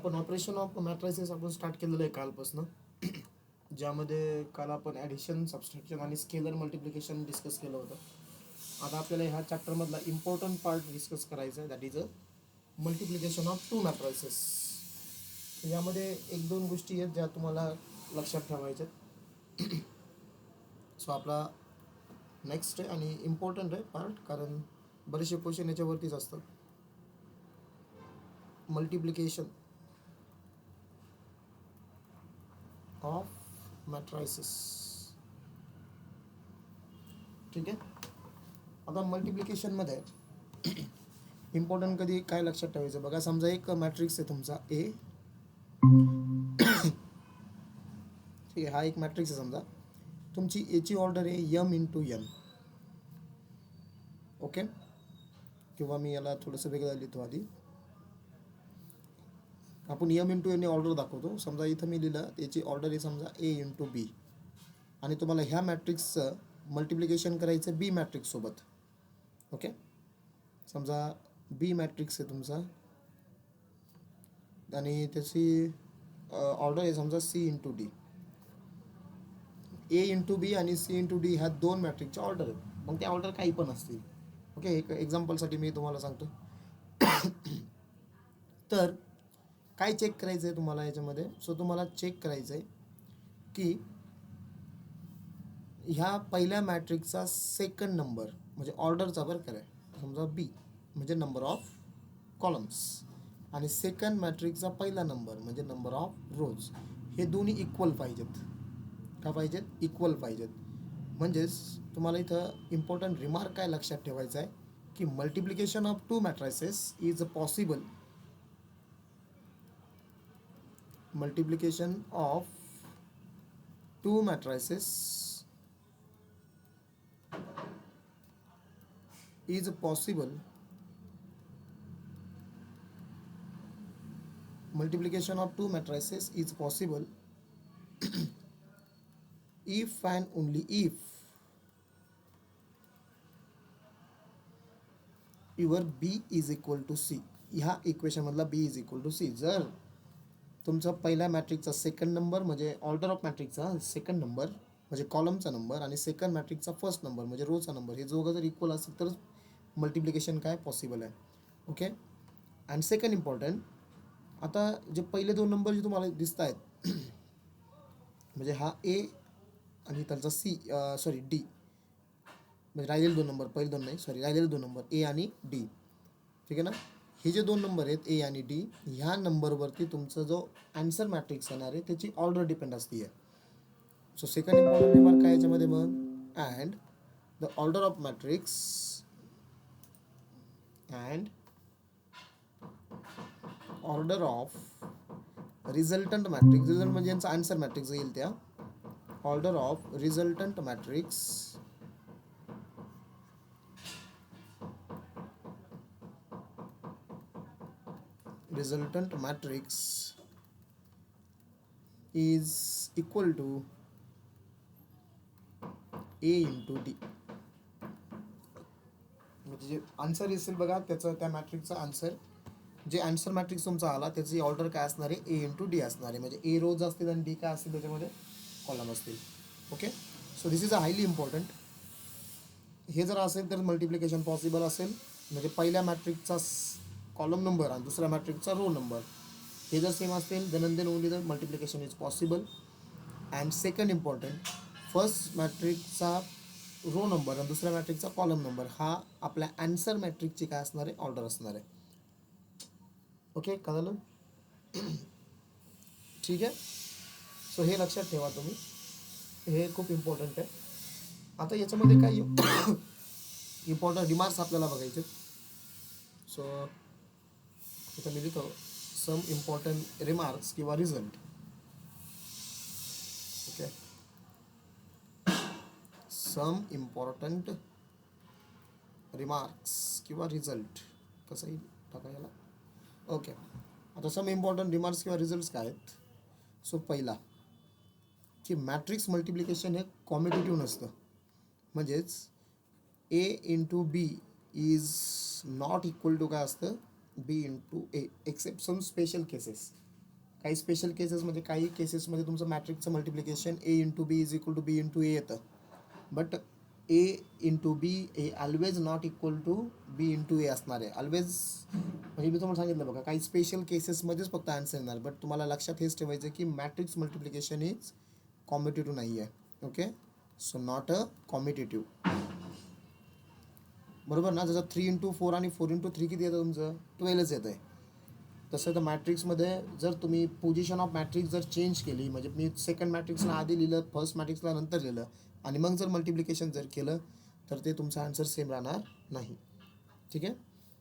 आपण operation of matrices आपण start केलेलं आहे कालपासून, ज्यामध्ये काल आपण ॲडिशन, सबस्ट्रॅक्शन आणि स्केलर मल्टिप्लिकेशन डिस्कस केलं होतं. आता आपल्याला ह्या चॅप्टरमधला इम्पॉर्टंट पार्ट डिस्कस करायचा आहे, that is a multiplication of two matrices. यामध्ये एक दोन गोष्टी आहेत ज्या तुम्हाला लक्षात ठेवायच्या. सो आपला नेक्स्ट आहे आणि इम्पॉर्टंट आहे पार्ट, कारण बरेचसे क्वेश्चन याच्यावरतीच असतात. Multiplication of matrices. ठीक आहे. आता मल्टिप्लिकेशनमध्ये इम्पॉर्टंट कधी काय लक्षात ठेवायचं बघा. समजा एक मॅट्रिक्स आहे तुमचा ए, ठीक आहे. हा एक मॅट्रिक्स आहे. समजा तुमची एची ऑर्डर आहे यम इंटू एन. ओके, किंवा मी याला थोडंसं वेगळं लिहितो. आधी आपण यम इंटू एन ऑर्डर दाखवतो. समजा इथं मी लिहिलं याची ऑर्डर आहे समजा ए इंटू बी, आणि तुम्हाला ह्या मॅट्रिक्सचं मल्टिप्लिकेशन करायचं बी मॅट्रिक्स सोबत. ओके, समजा बी मॅट्रिक्स आहे तुमचा आणि त्याची ऑर्डर आहे समजा सी इंटू डी. ए इंटू बी आणि सी इंटू डी ह्या दोन मॅट्रिक्सच्या ऑर्डर आहेत. मग त्या ऑर्डर काही पण असतील. ओके, एक एक्झाम्पलसाठी मी तुम्हाला सांगतो. तर काय चेक करायचं आहे तुम्हाला याच्यामध्ये. सो तुम्हाला चेक करायचं आहे की ह्या पहिल्या मॅट्रिक्सचा सेकंड नंबर म्हणजे ऑर्डरचा बरं कराय, समजा बी म्हणजे नंबर ऑफ कॉलम्स, आणि सेकंड मॅट्रिक्सचा पहिला नंबर म्हणजे नंबर ऑफ रोज, हे दोन्ही इक्वल पाहिजेत. का पाहिजेत? इक्वल पाहिजेत. म्हणजेच तुम्हाला इथं इम्पॉर्टंट रिमार्क काय लक्षात ठेवायचा आहे की multiplication of two matrices is possible. Multiplication of two matrices is possible. Multiplication of two matrices is possible if and only if your B is equal to C. ह्या इक्वेशन मधला B is equal to C. जर तुमचा पहिल्या मॅट्रिक्सचा second number म्हणजे order of मॅट्रिक्सचा second number म्हणजे कॉलमचा number आणि सेकंड मॅट्रिक्सचा फर्स्ट नंबर म्हणजे रोचा नंबर, हे दोघं जर इक्वल असेल तर मल्टिप्लिकेशन काय पॉसिबल आहे. ओके, अँड सेकंड इम्पॉर्टंट, आता जे पहिले दोन नंबर जे तुम्हाला दिसत आहेत म्हणजे हा ए आणि त्यांचा सी, सॉरी डी, म्हणजे राहिलेले दोन नंबर, पहिले दोन नाही सॉरी, राहिलेले दोन नंबर ए आणि डी. ठीक आहे ना. हे जे दोन नंबर आहेत ए आणि डी, ह्या नंबरवरती तुमचा जो आन्सर मॅट्रिक्स येणार आहे त्याची ऑर्डर डिपेंड असते. सो सेकंड इम्पॉर्टंट रिमार्क काय याच्यामध्ये मग, and the order of matrix and order of resultant matrix. Result म्हणजे यांचा आन्सर मॅट्रिक्स येईल त्या. Order of resultant matrix is equal to A into D. म्हणजे जे आन्सर असेल बघा त्याचं, त्या मॅट्रिक्सचा आन्सर, जे आन्सर मॅट्रिक्स तुमचा आला त्याची ऑर्डर काय असणार आहे, ए इंटू डी असणार आहे. म्हणजे ए रोज असतील आणि डी काय असतील त्याच्यामध्ये कॉलम असतील. Okay, so this is a highly important. हे जर असेल तर मल्टिप्लिकेशन पॉसिबल असेल. म्हणजे पहिल्या मॅट्रिक्सचा कॉलम नंबर आणि दुसऱ्या मॅट्रिक्सचा रो नंबर हे जर सेम असतील then only the multiplication is possible. And second important, first मॅट्रिक्सचा रो नंबर आणि दुसऱ्या मॅट्रिक्सचा कॉलम नंबर हा आपल्या आन्सर मॅट्रिक्सची काय असणार आहे, ऑर्डर असणार आहे. ओके, कळलं? ठीक आहे. सो हे लक्षात ठेवा तुम्ही, हे खूप इम्पॉर्टंट आहे. आता याच्यामध्ये काय इम्पॉर्टंट रिमार्क्स आपल्याला बघायचे. सो इथं मी लिहितो सम इम्पॉर्टंट रिमार्क्स किंवा result. Okay, some important remarks किंवा रिझल्ट कसंही टाका याला. ओके, आता सम इम्पॉर्टंट रिमार्क्स किंवा रिझल्ट काय आहेत. सो पहिला की मॅट्रिक्स मल्टिप्लिकेशन हे कॉम्पिटिटिव्ह नसतं. म्हणजेच A into B is not equal to काय असतं, B into A, except some special cases. काही स्पेशल केसेस म्हणजे काही केसेसमध्ये तुमचं मॅट्रिक्सचं multiplication A into B is equal to B into A येतं, but A into B A always not equal to B into A असणार आहे always. म्हणजे मी तुम्हाला सांगितलं बघा, काही स्पेशल केसेसमध्येच फक्त आन्सर येणार, बट तुम्हाला लक्षात हेच ठेवायचं की मॅट्रिक्स मल्टिप्लिकेशन इज कॉम्पिटेटिव्ह नाही आहे. Okay, so not a competitive. बरोबर ना. जसं 3x4 आणि 4x3 किती येतं तुमचं 12च येतं आहे. तसं तर मॅट्रिक्समध्ये जर तुम्ही पोझिशन ऑफ मॅट्रिक्स जर चेंज केली, म्हणजे मी सेकंड मॅट्रिक्सला आधी लिहिलं, फर्स्ट मॅट्रिक्सला नंतर लिहिलं आणि मग जर मल्टिप्लिकेशन जर केलं तर ते तुमचं आन्सर सेम राहणार नाही. ठीक आहे.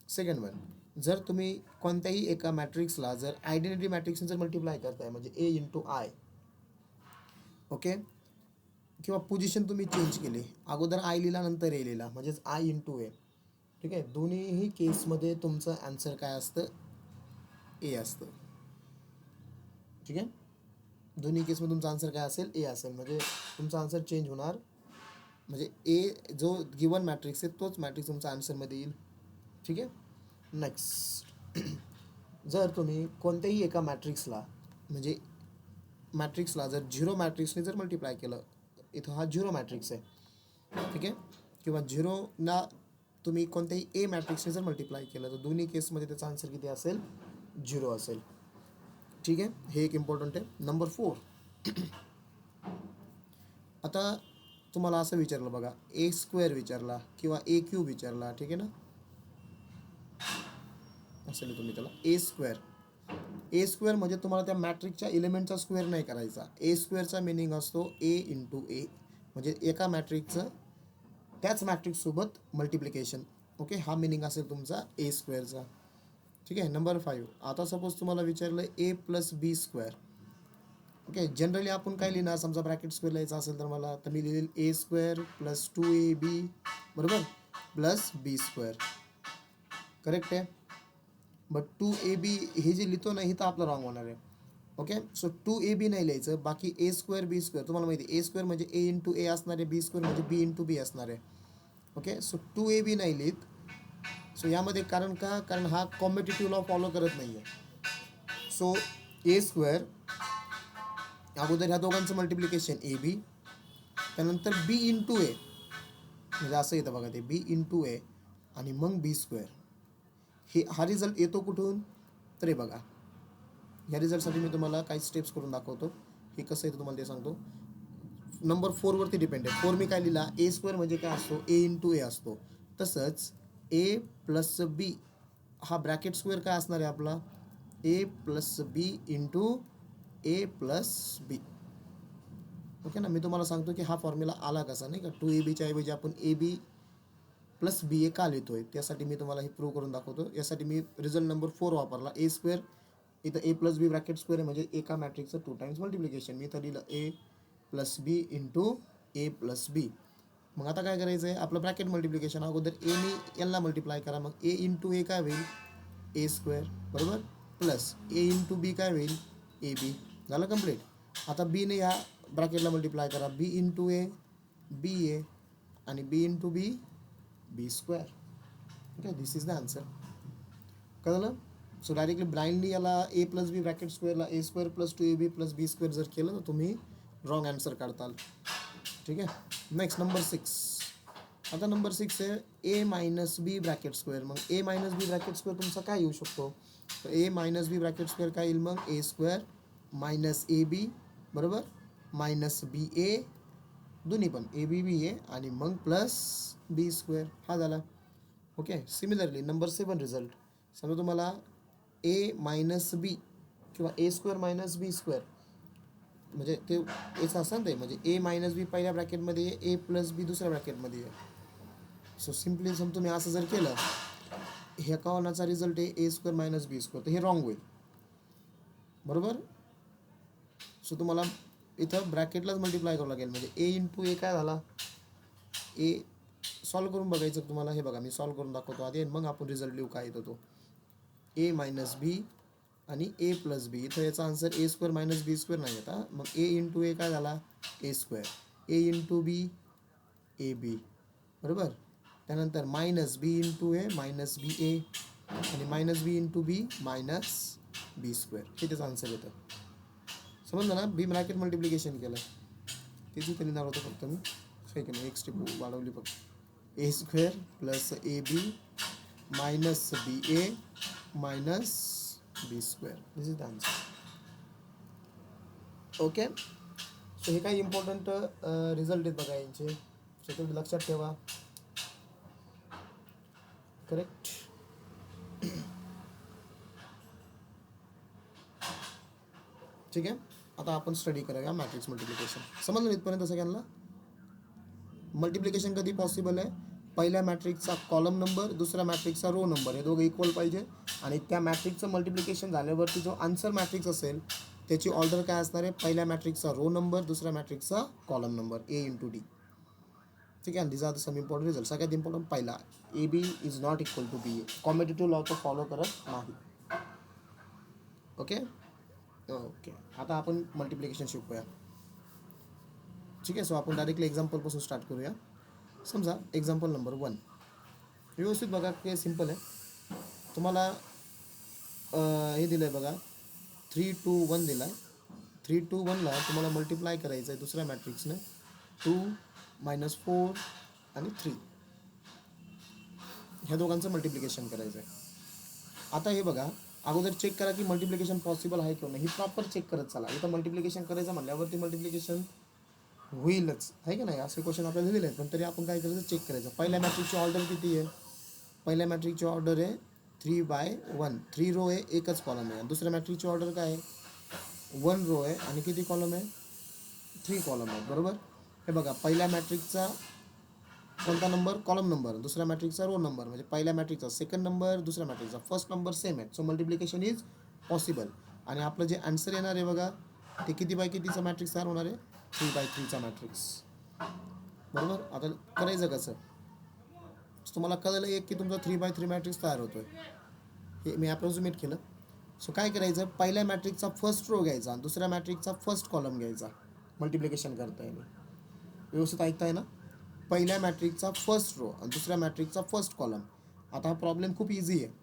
सेकंड वन, जर तुम्ही कोणत्याही एका मॅट्रिक्सला जर आयडेंटिटी मॅट्रिक्सने जर मल्टिप्लाय करताय म्हणजे ए इंटू आय, ओके, किंवा पोझिशन तुम्ही चेंज केली, अगोदर आय लिहिला नंतर ए लिहिला म्हणजेच आय इंटू ए. ठीक आहे. दोन्हीही केसमध्ये तुमचं आन्सर काय असतं, ए असतं. ठीक आहे. दोन्ही केसमध्ये तुमचा आन्सर काय असेल, ए असेल. म्हणजे तुमचा आन्सर चेंज होणार, म्हणजे ए जो गिवन मॅट्रिक्स आहे तोच मॅट्रिक्स तुमचा आन्सरमध्ये येईल. ठीक आहे. नेक्स्ट, जर तुम्ही कोणत्याही एका मॅट्रिक्सला म्हणजे मॅट्रिक्सला जर झिरो मॅट्रिक्सने जर मल्टिप्लाय केलं, इथं हा झिरो मॅट्रिक्स आहे, ठीक आहे, किंवा झिरोना तुम्ही कोणत्याही ए मॅट्रिक्सने जर मल्टिप्लाय केलं तर दोन्ही केसमध्ये त्याचा आन्सर किती असेल, झिरो असेल. ठीक आहे. हे एक इम्पॉर्टंट आहे. नंबर 4, आता तुम्हाला असं विचारलं बघा, ए स्क्वेअर विचारला किंवा ए क्यूब विचारला, ठीक आहे ना, असेल तुम्ही त्याला ए स्क्वेअर. ए स्क्वेअर म्हणजे तुम्हाला त्या मॅट्रिक्सच्या एलिमेंटचा स्क्वेअर नाही करायचा. ए स्क्वेअरचा मिनिंग असतो ए इंटू ए, म्हणजे एका मॅट्रिक्सचं त्याच मॅट्रिक्ससोबत मल्टिप्लिकेशन. ओके, हा मिनिंग असेल तुमचा ए स्क्वेअरचा. ठीक आहे. नंबर 5, आता सपोज तुम्हाला विचारलं ए plus B square. Okay, generally आपण काय लिहिणार, समजा ब्रॅकेट स्क्वेअर लिहायचा असेल तर मला, तर मी लिहिल ए स्क्वेअर प्लस 2ab बरोबर प्लस बी स्क्वेअर. करेक्ट आहे. बट 2ab हे जे लिहितो ना, हे तर आपलं रॉंग होणार आहे. ओके, सो 2ab नाही लिहायचं, बाकी ए स्क्वेअर बी स्क्वेअर. तुम्हाला माहिती आहे ए स्क्वेअर म्हणजे ए इंटू ए असणार आहे, बी स्क्वेअर म्हणजे बी इंटू बी असणार आहे. ओके, सो 2ab नाही लिहित. सो यामध्ये कारण का, कारण हा कॉम्पिटेटिव्ह लॉ फॉलो करत नाही आहे. सो ए स्क्वेअर अगोदर ह्या दोघांचं मल्टिप्लिकेशन ए बी, त्यानंतर बी इंटू ए, म्हणजे असं येतं बघा ते बी इंटू ए आणि मग बी स्क्वेअर. हे हा रिझल्ट येतो कुठून, तर हे बघा, ह्या रिझल्टसाठी मी तुम्हाला काही स्टेप्स करून दाखवतो. हे कसं येतं तुम्हाला ते सांगतो. नंबर 4वरती डिपेंड आहे. 4 मी काय लिहिला, ए स्क्वेअर म्हणजे काय असतो, ए इंटू ए असतो. तसंच ए प्लस बी हा ब्रॅकेट स्क्वेअर काय असणार आहे आपला, ए प्लस बी इंटू ए प्लस बी. ओके ना. मी तुम्हाला सांगतो की हा फॉर्म्युला आला कसा, नाही का, 2ab ऐवजी आपण ए बी प्लस बी ए का लिहितोय, त्यासाठी मी तुम्हाला हे प्रूव्ह करून दाखवतो. यासाठी मी रिझल्ट नंबर 4 वापरला. ए स्क्वेअर इथं ए प्लस बी ब्रॅकेट स्क्वेअर म्हणजे एका मॅट्रिक्सचं 2 टाइम्स मल्टिप्लिकेशन. मी इथं लिहिलं ए प्लस बी इंटू ए प्लस बी. मग आता काय करायचं आहे, आपलं ब्रॅकेट मल्टिप्लिकेशन अगोदर एने एलला मल्टिप्लाय करा, मग ए इंटू ए काय होईल, ए स्क्वेअर बरोबर प्लस ए इंटू बी काय होईल, ए बी. झालं कंप्लीट. आता बीने या ब्रॅकेटला मल्टिप्लाय करा, बी इंटू ए बी ए आणि B into B B square. Okay, this is the answer. कळलं. सो डायरेक्टली ब्लाइंडली याला ए प्लस बी ब्रॅकेट स्क्वेअरला A square plus 2ab plus B square जर केलं तर तुम्ही रॉंग आन्सर काढताल. ठीक आहे. Next number 6. आता नंबर 6 आहे A minus B bracket square. मग A minus B bracket square तुमचा काय येऊ शकतो, तर A minus B bracket square काय येईल, मग ए स्क्वेअर मायनस ए बी बरोबर मायनस बी ए, दोन्ही पण ए बी बी ए आणि मग प्लस बी स्क्वेअर. हा झाला. ओके. सिमिलरली नंबर 7 रिझल्ट, समजा तुम्हाला ए मायनस बी किंवा ए स्क्वेअर मायनस बी स्क्वेअर म्हणजे ते एच असं ते, म्हणजे ए मायनस बी पहिल्या ब्रॅकेटमध्ये आहे, ए प्लस बी दुसऱ्या ब्रॅकेटमध्ये आहे. सो सिम्पली सम तुम्ही असं जर केलं, ह्या कॉनाचा रिझल्ट आहे ए स्क्वेअर मायनस बी स्क्वेअर, तर हे रॉंग होईल बरोबर. सो तुम्हाला इथं ब्रॅकेटलाच मल्टिप्लाय करावं लागेल, म्हणजे ए इंटू ए काय झाला, ए सॉल्व करून बघायचं तुम्हाला. हे बघा मी सॉल्व करून दाखवतो आधी, मग आपण रिझल्ट लिहू काय येतो तो. ए मायनस बी आणि ए प्लस बी, इथं याचा आन्सर ए स्क्वेअर मायनस बी स्क्वेअर नाही येता, मग ए इंटू ए काय झाला, ए square, A into B A B बरोबर. त्यानंतर minus B into A minus B A आणि मायनस बी इंटू बी मायनस बी स्क्वेअर हे त्याचं आन्सर येतं. समजलं ना. बी ब्रॅकेट मल्टिप्लिकेशन केलं तेच इथे लिहिणार होतं फक्त मी. काही की नाही, एक स्टेप वाढवली फक्त. A square plus A B minus B A minus B square this is the answer. Okay. So हे काही इम्पॉर्टंट रिझल्ट आहेत बघा यांचे, सो तुम्ही लक्षात ठेवा. करेक्ट. ठीक आहे. आता आपण स्टडी करूया मॅट्रिक्स मल्टिप्लिकेशन. समजलं इथपर्यंत सगळ्यांना. मल्टिप्लिकेशन कधी पॉसिबल आहे, पहिल्या मॅट्रिक्सचा कॉलम नंबर दुसऱ्या मॅट्रिक्सचा रो नंबर हे दोघं इक्वल पाहिजे आणि त्या मॅट्रिक्सचं मल्टिप्लिकेशन झाल्यावरती जो आन्सर मॅट्रिक्स असेल त्याची ऑर्डर काय असणार आहे, पहिल्या मॅट्रिक्सचा रो नंबर दुसऱ्या मॅट्रिक्सचा column number A into D. ठीक आहे. This are the some important result. सगळ्यात इम्पॉर्टंट पहिला A B is not equal to B A. Competitive law तो फॉलो करत नाही. Okay okay. आता आपण मल्टिप्लिकेशन शिकूया. ठीक आहे. सो आपण डायरेक्टली एक्झाम्पलपासून स्टार्ट करूया. समजा एक्झाम्पल नंबर 1. व्यवस्थित बघा, ते सिम्पल आहे. तुम्हाला हे दिलं आहे बघा, 3 2 1 दिला आहे. 3 2 1ला तुम्हाला मल्टिप्लाय करायचं आहे दुसऱ्या मॅट्रिक्सने 2 -4 आणि 3 ह्या दोघांचं मल्टिप्लिकेशन करायचं आहे. आता हे बघा, अगोदर चेक करा की मल्टिप्लिकेशन पॉसिबल आहे किंवा नाही. ही प्रॉपर चेक करत चला. इथं मल्टिप्लिकेशन करायचं म्हणल्यावरती मल्टिप्लिकेशन होईलच, आहे का नाही. असे क्वेश्चन आपल्याला दिले आहेत, पण तरी आपण काय करायचं, चेक करायचं. पहिल्या मॅट्रिक्सची ऑर्डर किती आहे, पहिल्या मॅट्रिक्सची ऑर्डर आहे 3/1. 3 रो आहे, एकच कॉलम आहे. दुसऱ्या मॅट्रिक्सची ऑर्डर काय आहे, 1 रो आहे आणि किती कॉलम आहे, 3 कॉलम आहे. बरोबर. हे बघा, पहिल्या मॅट्रिक्सचा कोणता नंबर, कॉलम नंबर, दुसऱ्या मॅट्रिक्सचा रो नंबर, म्हणजे पहिल्या मॅट्रिक्सचा सेकंड नंबर दुसऱ्या मॅट्रिक्सचा फर्स्ट नंबर सेम आहे. So multiplication is possible. आणि आपलं जे आन्सर येणार आहे बघा, ते किती बाय कितीचा मॅट्रिक्स तयार होणार आहे, 3/3चा मॅट्रिक्स. बरोबर. आता करायचं कसं, तुम्हाला कळलं एक की तुमचा 3/3 मॅट्रिक्स तयार होतोय, हे मी अप्रॉक्सिमेट केलं. सो काय करायचं, पहिल्या मॅट्रिक्सचा फर्स्ट रो घ्यायचा आणि दुसऱ्या मॅट्रिक्सचा फर्स्ट कॉलम घ्यायचा. मल्टिप्लिकेशन करता येईल. व्यवस्थित ऐकताय ना. पहिल्या मॅट्रिक्सचा फर्स्ट रो आणि दुसऱ्या मॅट्रिक्सचा फर्स्ट कॉलम. आता हा प्रॉब्लेम खूप इझी आहे.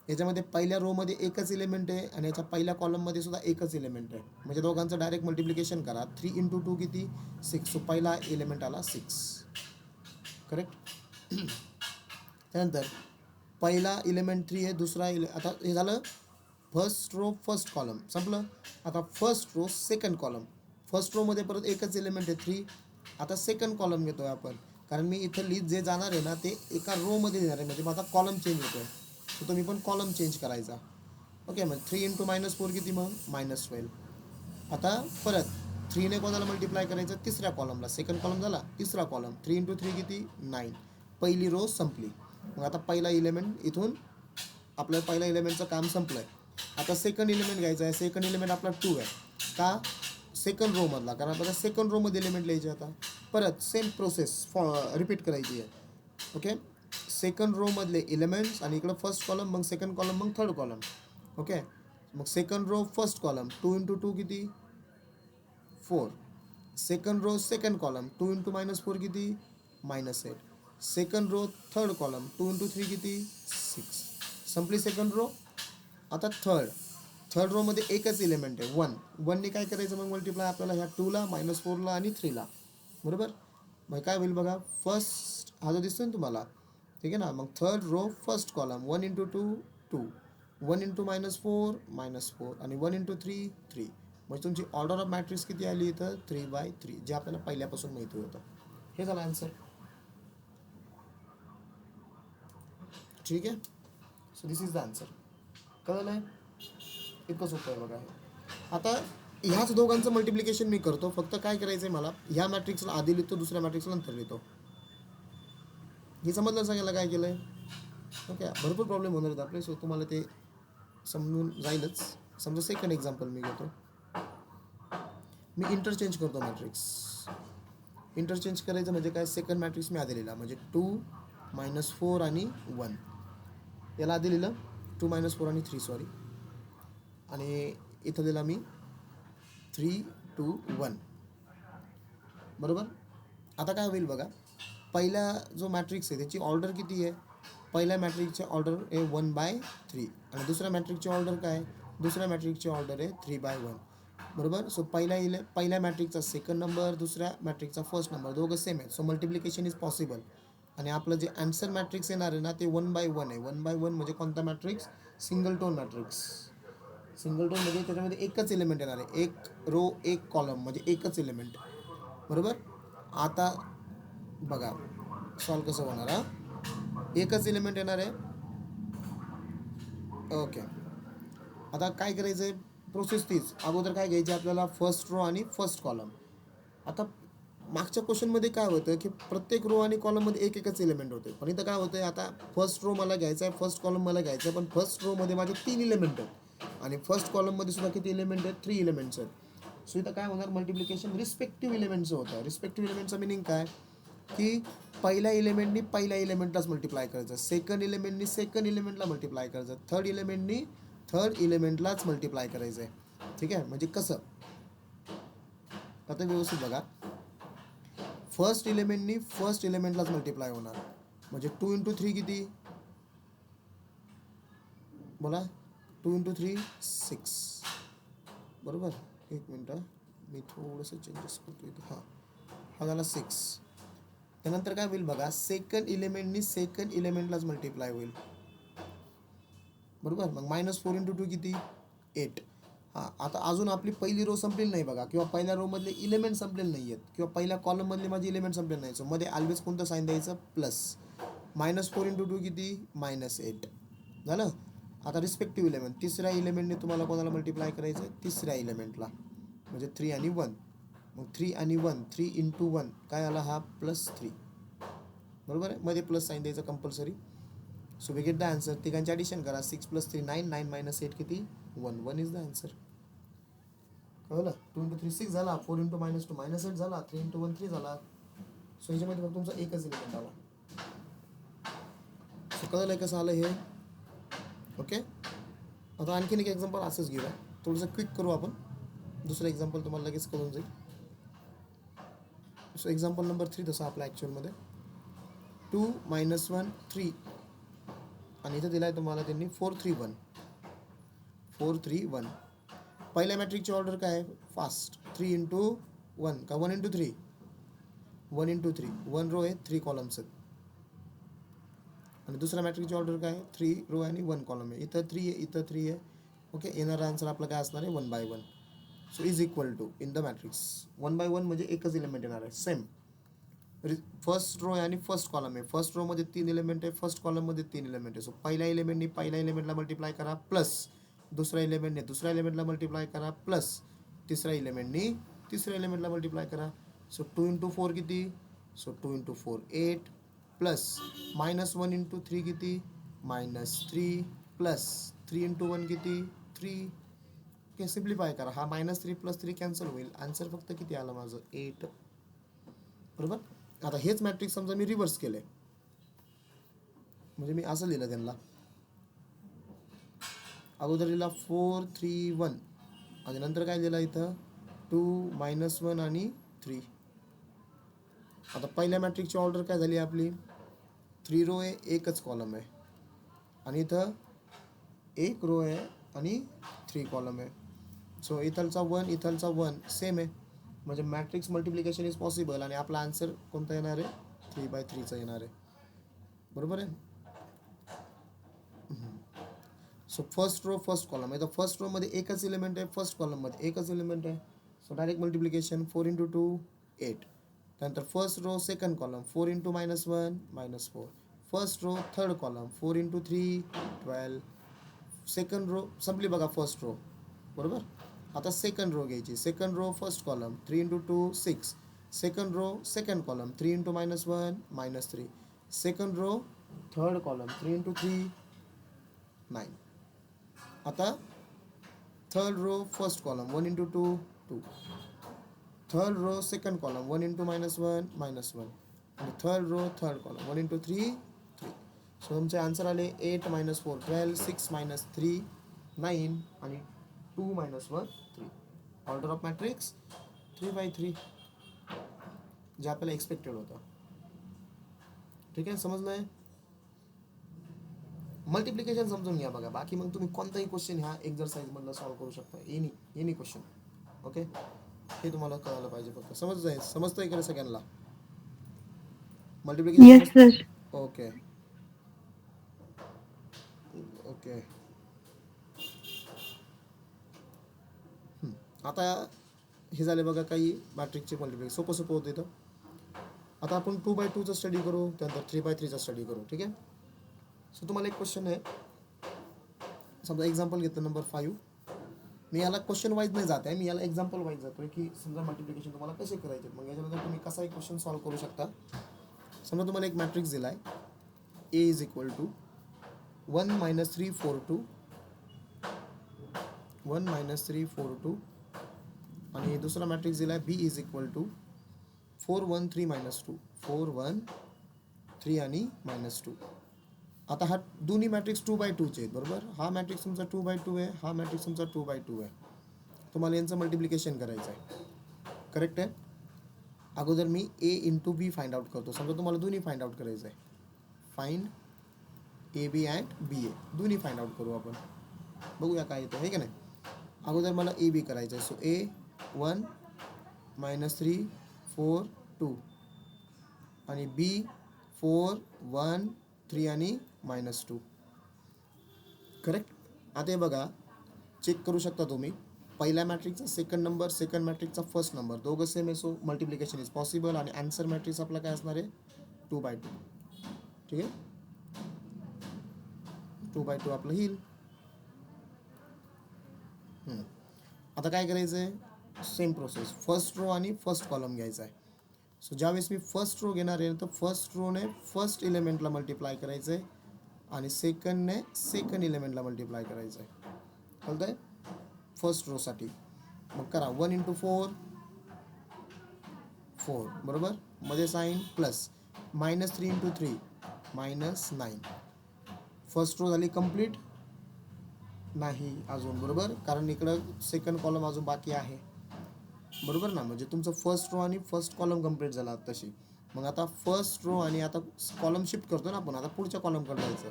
याच्यामध्ये पहिल्या रोमध्ये एकच एलिमेंट आहे आणि याच्या पहिल्या कॉलममध्ये सुद्धा एकच एलिमेंट आहे. म्हणजे दोघांचं डायरेक्ट मल्टिप्लिकेशन करा. 3 × 2 किती, 6. सो पहिला एलिमेंट आला 6. करेक्ट. त्यानंतर पहिला एलिमेंट 3 आहे, दुसरा आता हे झालं फर्स्ट रो फर्स्ट कॉलम संपलं. आता first row second column. First रोमध्ये परत एकच एलिमेंट आहे 3. आता सेकंड कॉलम घेतोय आपण, कारण मी इथं लिस्ट जे जाणार आहे ना ते एका रोमध्ये येणार आहे, म्हणजे माझा कॉलम चेंज होतो आहे. सो तुम्ही पण कॉलम चेंज करायचा. ओके. मग 3 × -4 किती, मग -12. आता परत 3ने कोणाला मल्टिप्लाय करायचं, तिसऱ्या कॉलमला. सेकंड कॉलम झाला, तिसरा कॉलम. 3 × 3 किती, 9. पहिली रो संपली. मग आता पहिला एलिमेंट इथून आपल्या पहिल्या एलिमेंटचं काम संपलं आहे. आता सेकंड एलिमेंट घ्यायचं आहे. सेकंड एलिमेंट आपला 2 आहे का, सेकंड रोमधला, कारण आपल्याला सेकंड रोमध्ये एलिमेंट लिहायचे. आता परत सेम प्रोसेस रिपीट करायची आहे. ओके. सेकंड रोमधले एलिमेंट्स आणि इकडं फर्स्ट कॉलम, मग सेकंड कॉलम, मग थर्ड कॉलम. ओके. मग सेकंड रो फर्स्ट कॉलम 2 × 2 किती, 4. सेकंड रो सेकंड कॉलम 2 × -4 किती, -8. सेकंड रो थर्ड कॉलम 2 × 3 किती, 6. संपली सेकंड रो. आता थर्ड रोमध्ये एकच एलिमेंट आहे 1. 1ने काय करायचं, मग मल्टिप्लाय आपल्याला ह्या 2ला, -4ला आणि 3ला. बरोबर. मग काय होईल बघा, फर्स्ट हा जो दिसतो ना तुम्हाला, ठीक आहे ना. मग थर्ड रो फर्स्ट कॉलम 1 × 2 2, 1 × -4 -4 आणि 1 × 3 3. म्हणजे तुमची ऑर्डर ऑफ मॅट्रिक्स किती आली इथं, 3/3, जे आपल्याला पहिल्यापासून माहिती होतं. हे झालं आन्सर. ठीक आहे. So this is the answer. कळलं आहे, इतकं सोपं आहे बघा हे. आता ह्याच दोघांचं मल्टिप्लिकेशन मी करतो. फक्त काय करायचं आहे मला, ह्या मॅट्रिक्सला आधी लिहितो, दुसऱ्या मॅट्रिक्सला नंतर लिहितो. हे समजलं सांगायला काय केलं आहे. ओके. भरपूर प्रॉब्लेम होणार आहेत आपले, सो तुम्हाला ते समजून जाईलच. समजा सेकंड एक्झाम्पल मी घेतो. मी इंटरचेंज करतो मॅट्रिक्स. इंटरचेंज करायचं म्हणजे काय, सेकंड मॅट्रिक्स मी आधी लिहिला, म्हणजे 2 -4 आणि 1. याला आधी लिहिलं 2 -4 आणि 3, सॉरी. आणि इथं दिला मी 3 2 1. बरोबर. आता काय होईल बघा, पहिला जो मॅट्रिक्स आहे त्याची ऑर्डर किती आहे, पहिल्या मॅट्रिक्सची ऑर्डर आहे 1/3 आणि दुसऱ्या मॅट्रिक्सची ऑर्डर काय, दुसऱ्या मॅट्रिक्सची ऑर्डर आहे 3/1. बरोबर. सो पहिल्या मॅट्रिकचा सेकंड नंबर, दुसऱ्या मॅट्रिकचा फर्स्ट नंबर, दोघं सेम आहेत. So multiplication is possible. आणि आपलं जे आन्सर मॅट्रिक्स येणार आहे ना ते 1/1 आहे. 1/1 म्हणजे कोणता matrix? Single tone matrix. Single tone म्हणजे त्याच्यामध्ये एकच एलिमेंट येणार आहे. एक रो एक कॉलम म्हणजे एकच एलिमेंट. बरोबर. आता बघा सॉल्व कसं होणार. एकच एलिमेंट येणार आहे. ओके. आता काय करायचं आहे? प्रोसेस तीच. अगोदर काय घ्यायचे आपल्याला? फर्स्ट रो आणि फर्स्ट कॉलम. आता मागच्या क्वेश्चनमध्ये काय होतं की प्रत्येक रो आणि कॉलममध्ये एक एकच एलिमेंट होते. पण इथं काय होतं आहे? आता फर्स्ट रो मला घ्यायचा आहे, फर्स्ट कॉलम मला घ्यायचं आहे, पण फर्स्ट रोमध्ये माझे 3 एलिमेंट आहेत आणि फर्स्ट कॉलममध्ये सुद्धा किती एलिमेंट आहेत? 3 एलिमेंट्स आहेत. सो इथं काय होणार? मल्टिप्लिकेशन रिस्पेक्टिव्ह एलिमेंटचं होतं. रिस्पेक्टिव्ह एलिमेंटचं मिनिंग काय? की पहिल्या एलिमेंटनी पहिल्या एलिमेंटलाच मल्टिप्लाय करायचं, सेकंड एलिमेंटनी सेकंड एलिमेंटला मल्टिप्लाय करायचं, थर्ड एलिमेंटनी थर्ड एलिमेंटलाच मल्टिप्लाय करायचं आहे. ठीक आहे. म्हणजे कसं? आता व्यवस्थित बघा. फर्स्ट एलिमेंटनी फर्स्ट एलिमेंटलाच मल्टिप्लाय होणार. म्हणजे 2 × 3 किती? बोला. 2 × 3 6. बरोबर. एक मिनटं, मी थोडंसं चेंजेस करतो इथं. हा झाला 6. त्यानंतर काय होईल बघा, सेकंड एलिमेंटनी सेकंड एलिमेंटलाच मल्टिप्लाय होईल. बरोबर. मग -4 × 2 किती? 8. आता अजून आपली पहिली रो संपलेली नाही बघा, किंवा पहिल्या रो मधले इलिमेंट संपलेले नाही आहेत, किंवा पहिल्या कॉलम मधले माझे इलिमेंट संपलेले नाही. सो मध्ये ऑलवेज कोणतं साईन द्यायचं? प्लस. -4 × 2 किती? -8. झालं. आता रिस्पेक्टिव्ह इलिमेंट, तिसऱ्या इलिमेंटने तुम्हाला कोणाला मल्टिप्लाय करायचं? तिसऱ्या इलिमेंटला. म्हणजे 3 आणि 1. मग 3 आणि 1, 3 × 1 काय आला? हा +3. बरोबर आहे. मध्ये प्लस साईन द्यायचं compulsory. So we get the answer. तिघांचे ॲडिशन करा. 6 + 3 9, 9 - 8 किती? 1. 1 इज द आन्सर. कळलं? 2 × 3 6 झाला, 4 × -2 -8 झाला, 3 × 1 3 झाला. सो ह्याच्यामध्ये फक्त तुमचा एकच एलिमेंट आला. सो कळलं कसं आलं हे? ओके. आता आणखीन एक एक्झाम्पल असंच घेऊया. थोडंसं क्विक करू आपण. दुसरं एक्झाम्पल तुम्हाला लगेच कळून जाईल. सो एक्झाम्पल नंबर 3 तसं आपला ॲक्च्युअलमध्ये 2 - 1 3. आणि इथं दिला आहे तुम्हाला त्यांनी 4 3 1. 4 3 1. पहिल्या मॅट्रिकची ऑर्डर काय आहे? फास्ट. 3 × 1 का 1 × 3? 1 × 3. 1 रो आहे, 3 कॉलम्स आहेत. आणि दुसऱ्या मॅट्रिकची ऑर्डर काय आहे? 3 रो आणि 1 कॉलम आहे. इथं 3 आहे, इथं 3 आहे. ओके. येणारा आन्सर आपला काय असणार आहे? 1/1. So is equal to in the matrix 1/1 म्हणजे एकच एलिमेंट येणार आहे. सेम. फर्स्ट रो आहे आणि फर्स्ट कॉलम आहे. फर्स्ट रोमध्ये 3 एलिमेंट आहे, फर्स्ट कॉलममध्ये 3 एलिमेंट आहे. सो पहिल्या एलिमेंटनी पहिल्या एलिमेंटला मल्टिप्लाय करा, प्लस दुसऱ्या एलिमेंटने दुसऱ्या एलिमेंटला मल्टिप्लाय करा, प्लस तिसऱ्या एलिमेंटनी तिसऱ्या एलिमेंटला मल्टिप्लाय करा. सो 2 × 4 किती? सो 2 × 4 8, प्लस -1 × 3 किती? -3, प्लस 3 × 1 किती? 3. ओके. सिम्प्लिफाय करा. हा -3 + 3 कॅन्सल होईल. आन्सर फक्त किती आलं माझं? 8. बरोबर. आता हेच मॅट्रिक्स समजा मी रिव्हर्स केलंय, म्हणजे मी असं लिहिलं त्यांना. अगोदर लिहिला 4 3 1 आणि नंतर काय लिहिलं इथं? 2 - 1 आणि 3. आता पहिल्या मॅट्रिकची ऑर्डर काय झाली आपली? 3 रो आहे, एकच कॉलम आहे. आणि इथं 1 रो आहे आणि 3 कॉलम आहे. सो इथलचा 1 इथलचा 1 सेम आहे. म्हणजे मॅट्रिक्स मल्टिप्लिकेशन इज पॉसिबल. आणि आपला आन्सर कोणता येणार आहे? 3/3चा येणार आहे. बरोबर आहे. So first row first column आहे. तर फर्स्ट रोमध्ये एकच एलिमेंट आहे, फर्स्ट कॉलममध्ये एकच एलिमेंट आहे. So direct multiplication 4 × 2 8. त्यानंतर first row second column 4 × -1 -4. First row third column 4 × 3 12. Second row संपली बघा फर्स्ट रो. बरोबर. आता सेकंड रो घ्यायची. Second row first column 3 × 2 6. Second row second column 3 × -1 -3. Second row third column 3 × 3 9. आता third row first column 1 × 2 2. Third row second column 1 × -1 -1. आणि third row third column 1 × 3 3. So तुमचे answer आले 8 - 4 12, 6 - 3 9 आणि 2 - 1 3. ऑर्डर ऑफ मॅट्रिक्स 3/3, जे आपल्याला expected होतं. ठीक आहे. समजलं आहे? मल्टिप्लिकेशन समजून घ्या बघा, बाकी मग तुम्ही कोणताही क्वेश्चन ह्या एक्झरसाइजमधला सॉल्व्ह करू शकता, एनी क्वेश्चन. ओके, हे तुम्हाला कळायला पाहिजे फक्त. समजतंय का सगळ्यांना multiplication Yes, sir. Okay okay. आता हे झाले बघा काही मॅट्रिक्सचे मल्टिप्लिकेशन, सोपं होतं इथं. आता आपण 2x2चा स्टडी करू, त्यानंतर 3x3चा स्टडी करू. ठीक आहे. सो तुम्हाला एक क्वेश्चन आहे, समजा एक्झाम्पल घेतलं नंबर 5. मी याला क्वेश्चन वाईज नाही जात आहे, मी याला एक्झाम्पल वाईज जातोय की समजा मल्टिप्लिकेशन तुम्हाला कसे करायचे, मग याच्यानंतर तुम्ही कसाही क्वेश्चन सॉल्व्ह करू शकता. समजा तुम्हाला एक मॅट्रिक्स दिला आहे, ए इज इक्वल टू 1 - 3 4 2, 1 - 3 4 2, आणि दुसरा मॅट्रिक्स दिला आहे बी इज इक्वल टू 4 1 3 -2, 4 1 3 आणि -2. आता हा दोन्ही मॅट्रिक्स 2x2चे आहेत बरोबर. हा मॅट्रिक्स तुमचा 2x2 आहे, हा मॅट्रिक्स तुमचा 2x2 आहे. तुम्हाला यांचं मल्टिप्लिकेशन करायचं आहे, करेक्ट आहे. अगोदर मी ए इंटू बी फाइंड आउट करतो. समजा तुम्हाला दोन्ही फाइंड आउट करायचं आहे, find A B and B ए, दोन्ही फाइंड आउट करू आपण. बघूया काय येतं, हे का नाही. अगोदर मला ए बी करायचं आहे. सो ए 1 - 3 4 2 आणि बी 4 1 3 आणि -2, करेक्ट. आता हे बघा, चेक करू शकता तुम्ही, पहिल्या मॅट्रिक्सचा सेकंड नंबर, सेकंड मॅट्रिक्सचा फर्स्ट नंबर, दोघं सेम आहे. So multiplication is possible. आणि आन्सर मॅट्रिक्स आपला काय असणार आहे, 2x2. ठीक आहे, 2x2 आपलं येईल. आता काय करायचं आहे, सेम प्रोसेस, फर्स्ट रो आणि फर्स्ट कॉलम घ्यायचा आहे. सो ज्यावेळेस मी फर्स्ट रो घेणार आहे तर फर्स्ट रोने फर्स्ट इलेमेंटला मल्टिप्लाय करायचं आहे आणि सेकंडने सेकंड इलेमेंटला मल्टिप्लाय करायचं आहे. कळतं आहे, फर्स्ट रोसाठी. मग करा 1 × 4 4 बरोबर, मध्ये साईन प्लस, -3 × 3 -9. फर्स्ट रो झाली कंप्लीट नाही अजून बरोबर, कारण इकडं सेकंड कॉलम अजून बाकी आहे बरोबर ना. म्हणजे तुमचं फर्स्ट रो आणि फर्स्ट कॉलम कंप्लीट झाला तशी. मग आता फर्स्ट रो आणि आता कॉलम शिफ्ट करतो ना आपण, आता पुढच्या कॉलमकडे जायचं.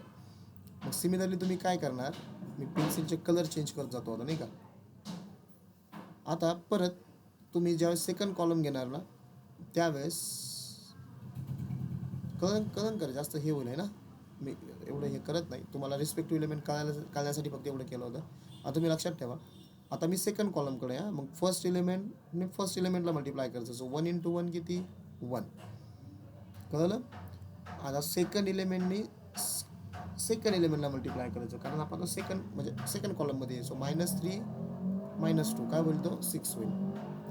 मग सिमिलरली तुम्ही काय करणार, मी पेन्सिलचे कलर चेंज करत जातो आता, नाही का. आता परत तुम्ही ज्यावेळेस सेकंड कॉलम घेणार ना त्यावेळेस कळण कर, जास्त हे होईल आहे ना, मी एवढं हे करत नाही, तुम्हाला रिस्पेक्टिव्ह एलिमेंट कळण्यासाठी फक्त एवढं केलं होतं. आता तुम्ही लक्षात ठेवा, आता मी सेकंड कॉलमकडे आहे. मग फर्स्ट इलेमेंटने फर्स्ट इलेमेंटला मल्टिप्लाय करायचं. सो 1 × 1 किती, 1. कळलं. आता सेकंड इलेमेंटने सेकंड इलेमेंटला मल्टिप्लाय करायचं, कारण आपण सेकंड म्हणजे सेकंड कॉलममध्ये आहे. सो -3 -2 काय होईल, तो 6 होईल.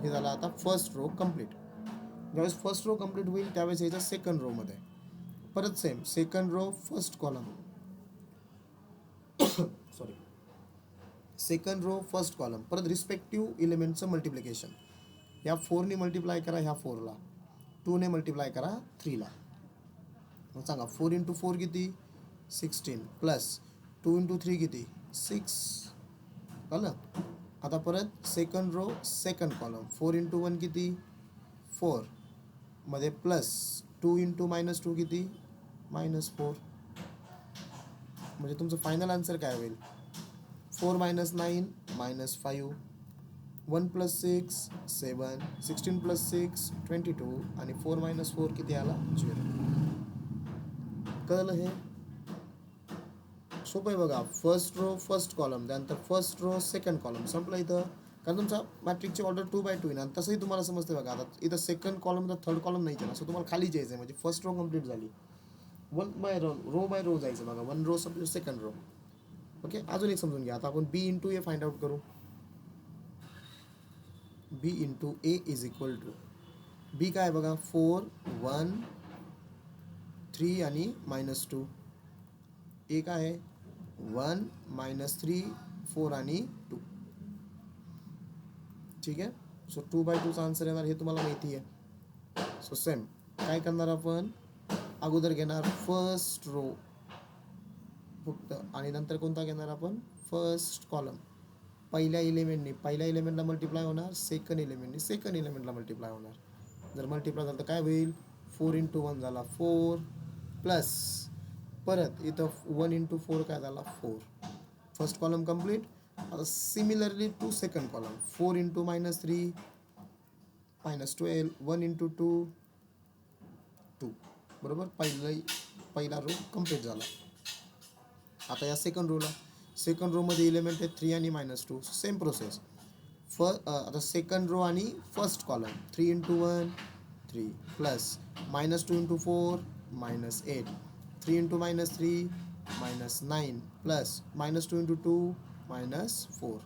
हे झालं आता फर्स्ट रो कंप्लीट. ज्यावेळेस फर्स्ट रो कंप्लीट होईल त्यावेळेस यायचं सेकंड रोमध्ये, परत same second row first column sorry second row first column, परत रिस्पेक्टिव्ह इलेमेंटचं मल्टिप्लिकेशन. ह्या 4ने मल्टिप्लाय करा ह्या 4ला, 2ने मल्टिप्लाय करा 3ला. मग सांगा 4 × 4 किती, 16 प्लस 2 × 3 किती, 6. कळलं. आता परत सेकंड रो सेकंड कॉलम, 4 × 1 किती, 4 मध्ये प्लस 2 × -2 किती, -4. म्हणजे तुमचं फायनल आन्सर काय होईल, 4 - 9 -5, 1 + 6 7, 16 + 6 22 आणि 4 - 4 किती आला, 0. कळलं. हे सोपं आहे बघा. फर्स्ट रो फर्स्ट कॉलम, त्यानंतर फर्स्ट रो सेकंड कॉलम, संपलं इथं. कारण तुमचा मॅट्रिकची ऑर्डर 2x2 आहे ना, तसंही तुम्हाला समजते बघा. आता इथं सेकंड कॉलम तर थर्ड कॉलम नाही ना, सो तुम्हाला खाली जायचं आहे. म्हणजे फर्स्ट रो कंप्लीट झाली, 1 बाय रो जायचं बघा. 1 रो संपली, सेकंड रो. ओके, अजून एक समजून घ्या. आता आपण B into A find out करू. B into A is equal to, B काय बघा, 4 1 3 आणि -2. ए काय आहे, 1 -3 4 आणि 2. ठीक आहे. सो 2x2चा आन्सर येणार, हे तुम्हाला माहिती आहे. सो सेम काय करणार आपण, अगोदर घेणार फर्स्ट रो फक्त, आणि नंतर कोणता घेणार आपण, फर्स्ट कॉलम. पहिल्या इलेमेंटला मल्टिप्लाय होणार, सेकंड इलेमेंटला मल्टिप्लाय होणार. जर मल्टिप्लाय झालं तर काय होईल, 4 × 1 झाला 4 प्लस परत इथं 1 × 4 काय झाला 4. First column complete. आता सिमिलरली टू सेकंड कॉलम 4 × -3 -12 1 × 2 2. बरोबर, पहिला रो कम्प्लीट झाला. आता या सेकंड रोमध्ये इलेमेंट आहे 3 आणि -2. Same process. आता सेकंड रो आणि फर्स्ट कॉलम 3 × 1 3 प्लस -2 × 4 -8 3 × -3 -9 प्लस -2 × 2 -4.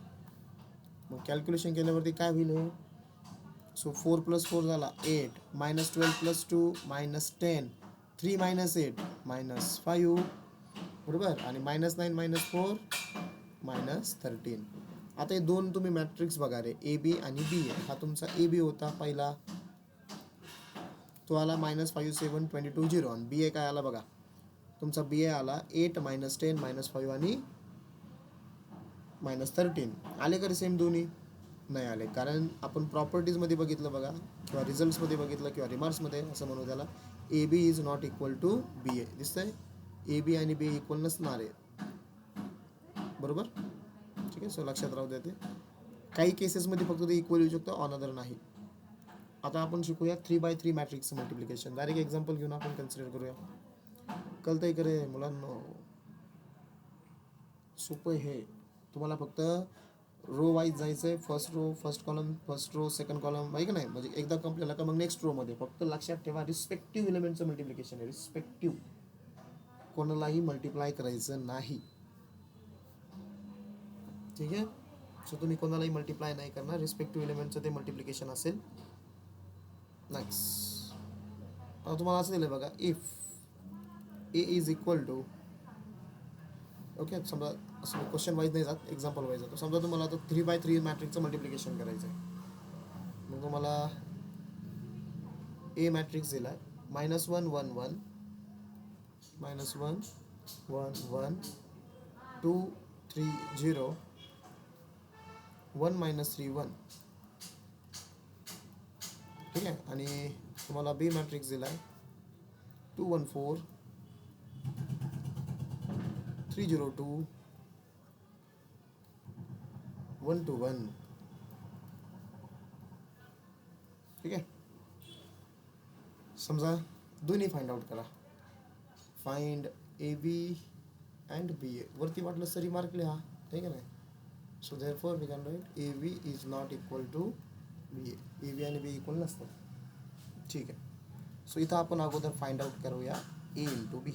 मग कॅल्क्युलेशन केल्यावरती काय होईल? सो 4 + 4 झाला 8 -12 + 2 -10 3 - 8 -5. बरोबर, आणि -9 -4 -13. आता हे दोन तुम्ही मॅट्रिक्स बघा रे, ए बी आणि बी ए. हा तुमचा ए बी होता पहिला, तो आला -5 7 22 0. आणि बी ए काय आला बघा, तुमचा बी ए आला 8 -10 -5 आणि -13. आले का रे सेम दोन्ही? नाही आले, कारण आपण प्रॉपर्टीजमध्ये बघितलं बघा, किंवा रिझल्ट्समध्ये बघितलं, किंवा रिमार्क्समध्ये असं म्हणू त्याला, A B is not equal to B A. दिसतंय, ए बी आणि बी ए इक्वल नसणार आहे. बरोबर, ठीक आहे. सो लक्षात राहू द्या ते. काही केसेसमध्ये फक्त ते इक्वल येऊ शकतं, ऑनअदर नाही. आता आपण शिकूया 3x3 मॅट्रिक्सचं मल्टिप्लिकेशन. डायरेक्ट एक्झाम्पल घेऊन आपण कन्सिडर करूया. कळतंय का रे मुलांनो? सोपं हे. तुम्हाला फक्त रो वाईज जायचं आहे. First column, first row, second column, आहे का नाही? म्हणजे एकदा कंप्लीट का मग नेक्स्ट रोमध्ये फक्त लक्षात ठेवा, रिस्पेक्टिव्ह एलिमेंटचं मल्टिप्लिकेशन आहे. रिस्पेक्टिव्ह, कोणालाही मल्टिप्लाय करायचं नाही. ठीक आहे. सो तुम्ही कोणालाही मल्टिप्लाय नाही करणार, रिस्पेक्टिव्ह एलिमेंटचं ते मल्टिप्लिकेशन असेल. नेक्स्ट, आता तुम्हाला असं दिलं बघा, if A is equal to, okay, समजा असं क्वेश्चन वाईज नाही जात, एक्झाम्पल वाईज जातो. समजा तुम्हाला आता 3x3 मॅट्रिक्सचं मल्टिप्लिकेशन करायचं आहे. मग तुम्हाला ए मॅट्रिक्स दिला आहे -1 1 1 -1 1 1 2 3 0 1 -3 1. ठीक आहे. आणि तुम्हाला बी मॅट्रिक्स दिला आहे 2 1 4 3 0 2 1 2 1. ठीक आहे. समजा दोन्ही फाइंड आउट करा. Find A B and B A. वरती वाटलं सरी मार्क लिहा, ठीक आहे नाही? So therefore we can write A B is not equal to B A. A B आणि बी इक्वल नसतात. ठीक आहे. सो इथं आपण अगोदर फाइंड आउट करूया A into B.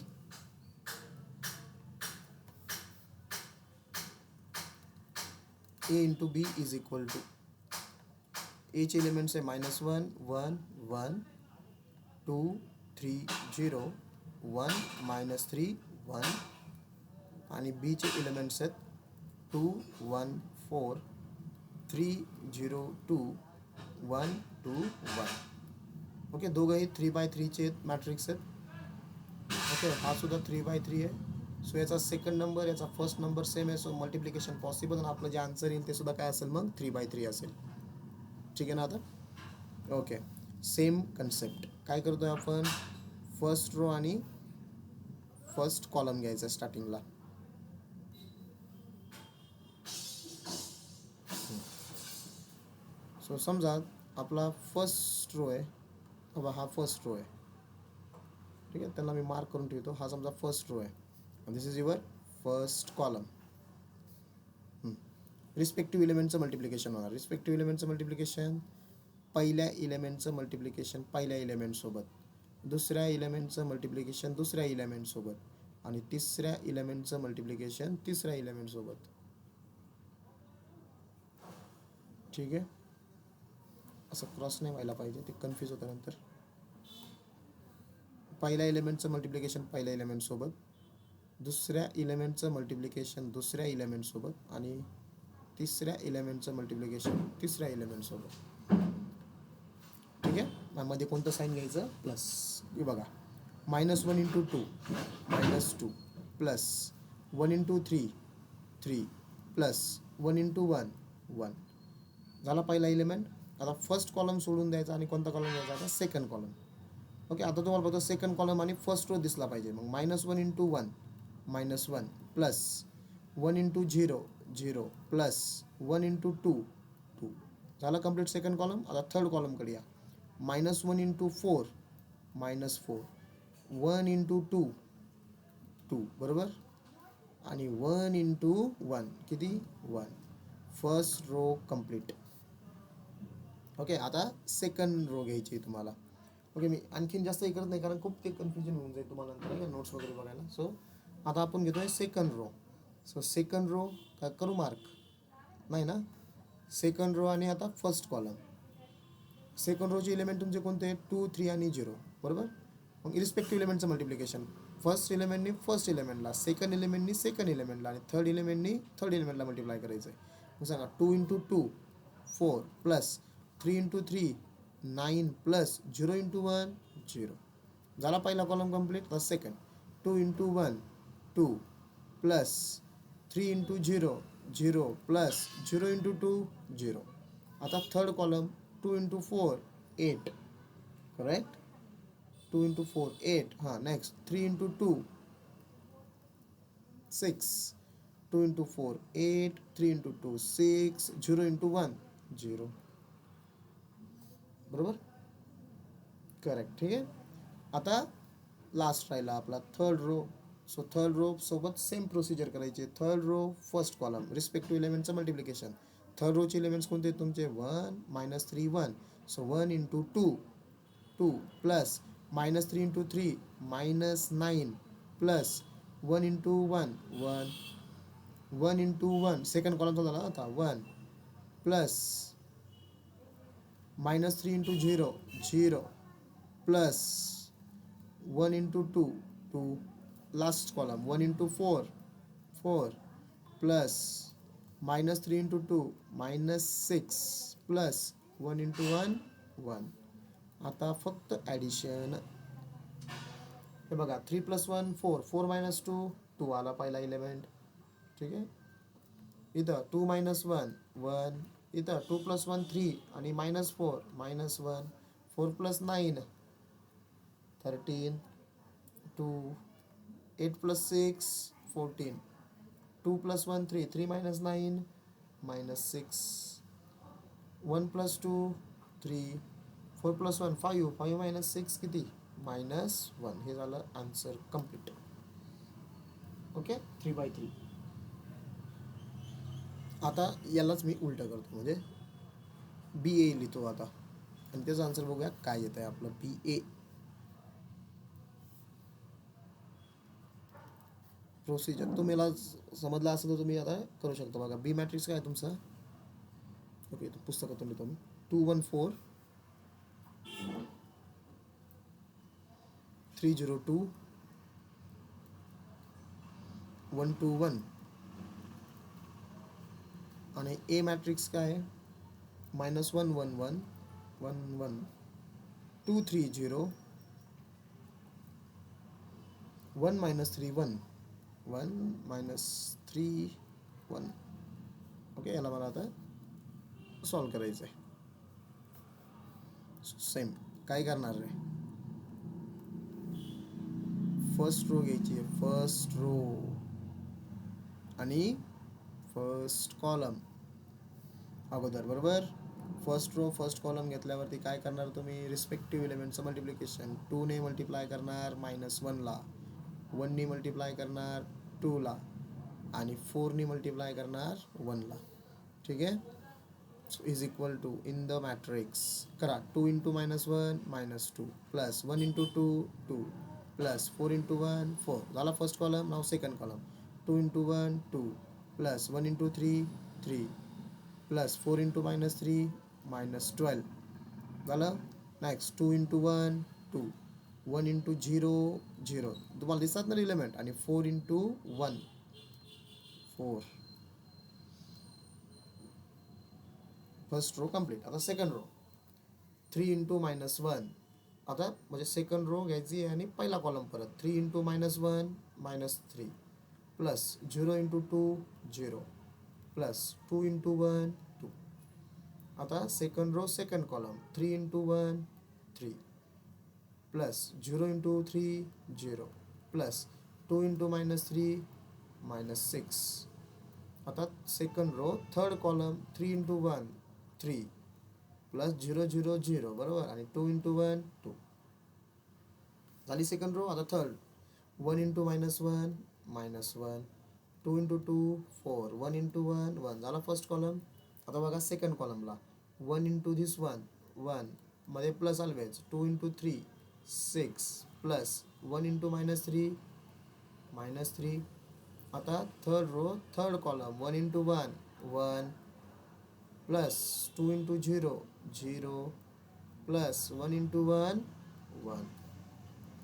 A into B is equal to, एचे एलिमेंट्स आहे -1 1 1 2 3 0 1 -3 1. आणि बीचे एलिमेंट्स आहेत 2 1 4 3 0 2 1 2 1. ओके, दोघंही 3x3चे मॅट्रिक्स आहेत. ओके, हा सुद्धा 3x3 आहे. सो याचा सेकंड नंबर, याचा फर्स्ट नंबर सेम आहे. So multiplication possible. आणि आपलं जे आन्सर येईल ते सुद्धा काय असेल मग 3x3 असेल. ठीक आहे ना? आता ओके, सेम कन्सेप्ट. काय करतोय आपण, फर्स्ट रो आणि फर्स्ट कॉलम घ्यायचा स्टार्टिंगला. सो समजा आपला फर्स्ट रो आहे, हा फर्स्ट रो आहे. ठीक आहे, त्यांना मी मार्क करून ठेवतो. हा समजा फर्स्ट रो आहे, this is your first column. Respective एलिमेंटचं मल्टिप्लिकेशन होणार. रिस्पेक्टिव्ह एलिमेंटचं मल्टिप्लिकेशन, पहिल्या एलिमेंटचं मल्टिप्लिकेशन पहिल्या एलिमेंटसोबत, दुसऱ्या एलिमेंटचं मल्टिप्लिकेशन दुसऱ्या एलिमेंटसोबत, आणि तिसऱ्या एलिमेंटचं मल्टिप्लिकेशन तिसऱ्या एलिमेंटसोबत. ठीक आहे, असं क्रॉस नाही व्हायला पाहिजे, ते कन्फ्यूज होतं नंतर. पहिल्या एलिमेंटचं मल्टिप्लिकेशन पहिल्या एलिमेंटसोबत, दुसऱ्या एलिमेंटचं मल्टिप्लिकेशन दुसऱ्या एलिमेंटसोबत, आणि तिसऱ्या एलिमेंटचं मल्टिप्लिकेशन तिसऱ्या एलिमेंटसोबत. ठीक आहे. यामध्ये कोणतं साईन घ्यायचं, प्लस. हे बघा, -1 × 2 -2 प्लस 1 × 3 3 प्लस 1 × 1 1. झाला पहिला एलिमेंट. आता फर्स्ट कॉलम सोडून द्यायचा आणि कोणता कॉलम घ्यायचा, आता सेकंड कॉलम. ओके, आता तुम्हाला बघतो सेकंड कॉलम आणि फर्स्ट रो दिसला पाहिजे. मग -1 into 1 -1 plus 1 into 0 0 plus 1 into 2 2 झालं कंप्लीट सेकंड कॉलम. आता थर्ड कॉलमकडे या. -1 इंटू 4 -4 1 इंटू 2 2 बरोबर, आणि 1 इंटू 1 किती 1. First row complete. ओके, आता सेकंड रो घ्यायची आहे तुम्हाला. ओके, मी आणखीन जास्त हे करत नाही कारण खूप ते कन्फ्युजन होऊन जाईल तुम्हाला नंतर नोट्स वगैरे बघायला. सो आता आपण घेतोय second row. So second row काय करू मार्क नाही ना. सेकंड रो आणि आता फर्स्ट कॉलम. सेकंड रोचे एलिमेंट तुमचे कोणते 2 3 आणि 0 बरोबर. मग इरिस्पेक्टिव्ह एलिमेंटचं मल्टिप्लिकेशन. फर्स्ट एलिमेंटनी फर्स्ट एलिमेंटला, सेकंड एलिमेंटनी सेकंड एलिमेंटला आणि थर्ड एलिमेंटनी थर्ड एलिमेंटला मल्टिप्लाय करायचं आहे. मग सांगा 2 into 2 4 plus 3 into 3 9 plus 0 into 1 0. झाला पहिला कॉलम कंप्लीट. तर second 2 into 1 2 plus 3 into 0 0 plus 0 into 2 0. आता third column 2 into 4 8 correct. 2 into 4 8. हां, next 3 into 2 6 2 into 4 8 3 into 2 6 0 into 1 0 बरोबर करेक्ट. ठीक आहे, आता लास्ट राहिला आपला third row. So third row सोबत सेम प्रोसिजर करायची. Third row first column respective एलिमेंटचं मल्टिप्लिकेशन. थर्ड रोचे एलिमेंट्स कोणते आहेत तुमचे 1 -3 1. So 1 into 2 2 plus -3 into 3 -9 plus 1 into 1 1 1 into 1 second कॉलमचा झाला आता 1 plus -3 into 0 0 plus 1 into 2 2. Last column 1 into 4 4 plus -3 into 2 -6 plus 1 into 1 1. आता फक्त ॲडिशन. हे बघा 3 + 1 4 4 - 2 2 आला पहिला एलिमेंट. ठीक आहे, इथं 2 - 1 1. इथं 2 + 1 3 आणि -4 -1 4 + 9 13 2 8 + 6 14 2 + 1 3 3 - 9 -6 1 + 2 3 4 + 1 5 5 - 6 किती -1. हे झालं आन्सर कम्प्लीट. ओके, 3/3. आता यालाच मी उलटं करतो म्हणजे BA लिहितो आता आणि त्याचा आन्सर बघूया काय येत आहे आपलं. BA प्रोसिजर तुम्हाला समजला असेल तर तुम्ही आता करू शकता. बघा बी मॅट्रिक्स काय आहे तुमचा. ओके, तो पुस्तकातून लिहितो मी. 2 1 4 3 0 2 1 2 1. आणि ए मॅट्रिक्स काय आहे -1 1 1 1 1 2 3 0 1 -3 1 1 -3 1. ओके, याला मला आता सॉल्व करायचं आहे. सेम काय करणार आहे, फर्स्ट रो घ्यायची आहे. फर्स्ट रो आणि फर्स्ट कॉलम अगोदर बरोबर. फर्स्ट रो फर्स्ट कॉलम घेतल्यावरती काय करणार तुम्ही रिस्पेक्टिव्ह एलिमेंटचं मल्टिप्लिकेशन. 2 ने मल्टिप्लाय करणार -1ला, 1 ने मल्टिप्लाय करणार 2ला आणि 4 ने मल्टिप्लाय करणार 1ला. ठीक आहे, so is equal to in the matrix करा 2 into -1 -2 plus 1 into 2 2 plus 4 into 1 4. झाला फर्स्ट कॉलम. नाव second column 2 into 1 2 plus 1 into 3 3 plus 4 into -3 -12 झालं. नेक्स्ट 2 इंटू 1 2 1 इंटू 0 0 तुम्हाला दिसतात ना एलिमेंट आणि 4 इंटू 1 4. First row complete. आता सेकंड रो 3 इंटू -1. आता म्हणजे सेकंड रो घ्यायची आणि पहिला कॉलम परत 3 into -1 -3 plus 0 into 2 0 plus 2 into 1 2. आता second row second column 3 into 1 3 plus 0 into 3 0 plus 2 into -3 -6. आता second row third column 3 into 1 3 plus 0 0 0 बरोबर आणि 2 इंटू 1 2 झाली सेकंड रो. आता थर्ड 1 इंटू -1 -1 2 इंटू 2 4 1 इंटू 1 1 झाला फर्स्ट कॉलम. आता बघा सेकंड कॉलमला 1 इंटू धिस 1 1 मध्ये plus always 2 into 3 6 plus 1 into -3 -3. आता third row third column 1 into 1 1 plus 2 into 0 0 plus 1 into 1 1.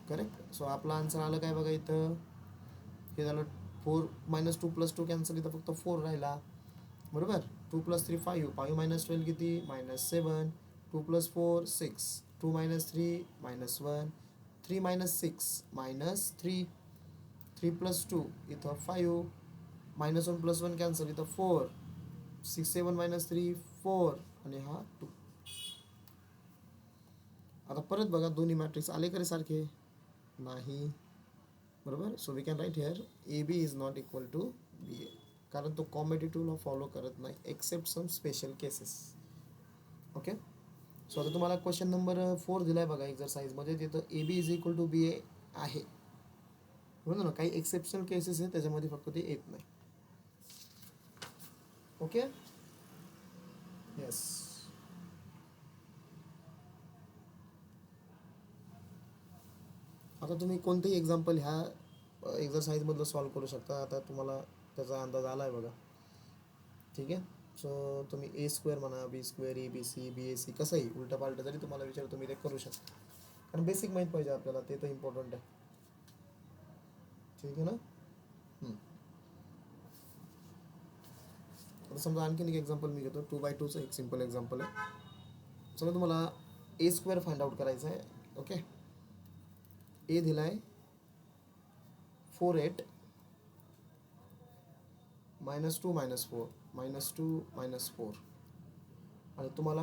Correct. So आपला आन्सर आलं काय बघा इथं. हे झालं 4 -2 + 2 कॅन्सल. इथं फक्त 4 राहिला बरोबर. 2 + 3 5 5 - 12 किती -7 2 + 4 6 2 - 3 -1 3 - 6 -3 3 + 2 इथं 5 -1 + 1 कॅन्सल इथं 4 6 7 -3 4 आणि हा 2. आता परत बघा दोन्ही मॅट्रिक्स आले करे सारखे नाही बरोबर. So we can write here A B is not equal to B A कारण तो कॉम्पिटिटिव्ह लॉ फॉलो करत नाही except some special cases. Okay. So आता तुम्हाला क्वेश्चन नंबर 4 दिलाय बघा एक्झरसाइजमध्ये. तिथं A B is equal to B A आहे म्हणून ना काही एक्सेप्शनल केसेस आहे त्याच्यामध्ये फक्त ते येत नाही. ओके. येस. आता तुम्ही कोणतेही एक्झाम्पल ह्या एक्झरसाइजमधलं सॉल्व करू शकता. आता तुम्हाला त्याचा अंदाज आला आहे बघा. ठीक आहे. सो तुम्ही A² म्हणा B² ABC BAC कसंही उलटं पालटं जरी तुम्हाला विचार तुम्ही ते करू शकता कारण बेसिक माहीत पाहिजे आपल्याला ते तर इम्पॉर्टंट आहे. ठीक आहे ना. आता समजा आणखीन एक एक्झाम्पल मी घेतो 2/2चं एक सिम्पल एक्झाम्पल आहे. समजा तुम्हाला A² फाइंड आउट करायचं आहे. ओके. ए दिलाय 4 8 -2 -4 -2 -4 आणि तुम्हाला